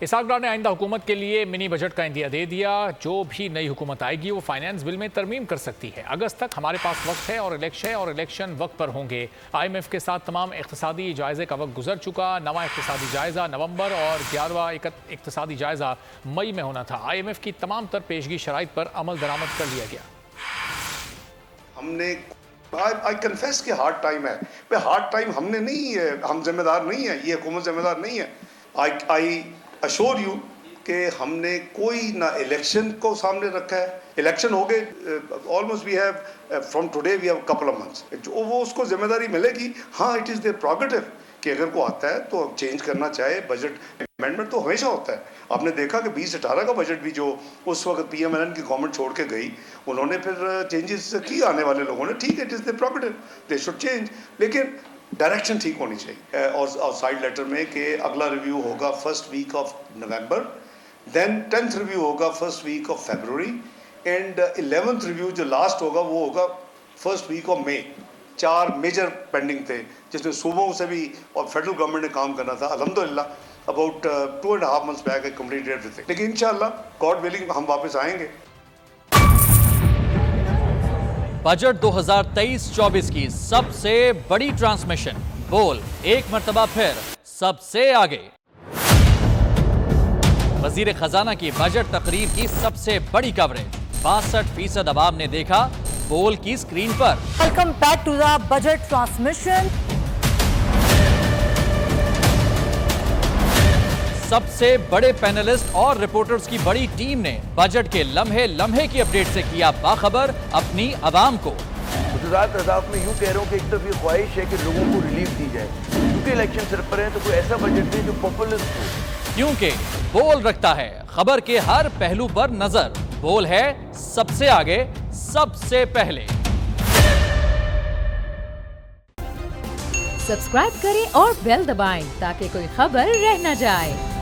Isaac ने आइंदा हुकूमत के लिए मिनी बजट का इंदिया दे दिया। जो भी नई हुकूमत आएगी वो फाइनेंस बिल में तरमीम कर सकती है। अगस्त तक हमारे पास वक्त है और इलेक्शन वक्त पर होंगे। IMF के साथ तमाम इक्तिसादी जायजे का वक्त गुजर चुका। नवा इक्तिसादी जायजा नवंबर और 11वां इक्तिसादी जायजा मई में होना था। IMF की तमाम तर पेशगी शराइत पर अमल दरामद कर लिया गया। हमने आई कन्फेस कि हार्ड टाइम है। भाई हार्ड टाइम हमने नहीं है, हम जिम्मेदार नहीं है, ये हुकूमत जिम्मेदार नहीं है। आई अश्योर यू कि हमने कोई ना इलेक्शन को सामने रखा है। इलेक्शन हो गए almost, we have from today we have couple of months. जो वो उसको जिम्मेदारी मिलेगी। हाँ, इट इज़ देयर प्रोगेटिव कि अगर को आता है तो चेंज करना चाहे। बजट अमेंडमेंट तो हमेशा होता है। आपने देखा कि 2018 का बजट भी जो उस वक्त PMLN की गवर्नमेंट छोड़ के गई, उन्होंने फिर चेंजेस किए आने वाले लोगों ने। ठीक है, it is their prerogative, they should change, लेकिन डायरेक्शन ठीक होनी चाहिए। और साइड लेटर में कि अगला रिव्यू होगा first week of November, then 10th review होगा first week of February, and 11th review जो लास्ट होगा वो होगा first week of May. 4 major pending थे जिसमें सूबों से भी और फेडरल गवर्नमेंट ने काम करना था। अल्हम्दुलिल्लाह about 2.5 months back I completed everything. लेकिन इंशाल्लाह गॉड विलिंग हम वापस आएंगे। बजट 2023-24 की सबसे बड़ी ट्रांसमिशन बोल एक मर्तबा फिर सबसे आगे। वजीर खजाना की बजट तकरीर की सबसे बड़ी कवरेज 62% अवाम ने देखा बोल की स्क्रीन पर। Welcome back to the budget transmission. सबसे बड़े पैनलिस्ट और रिपोर्टर्स की बड़ी टीम ने बजट के लम्हे लम्हे की अपडेट से किया बाखबर अपनी आवाम को। गुजरात रजाक में यूं कह रहा हूं कि एक तरफ ये ख्वाहिश है कि लोगों को रिलीफ दी जाए, क्योंकि इलेक्शन सर पर है, तो कोई ऐसा बजट दे जो पॉपुलिस्ट हो। क्योंकि बोल रखता है खबर के हर पहलू पर नजर। बोल है सबसे आगे सबसे पहले। सब्सक्राइब करें और बेल दबाएं ताकि कोई खबर रह न जाए।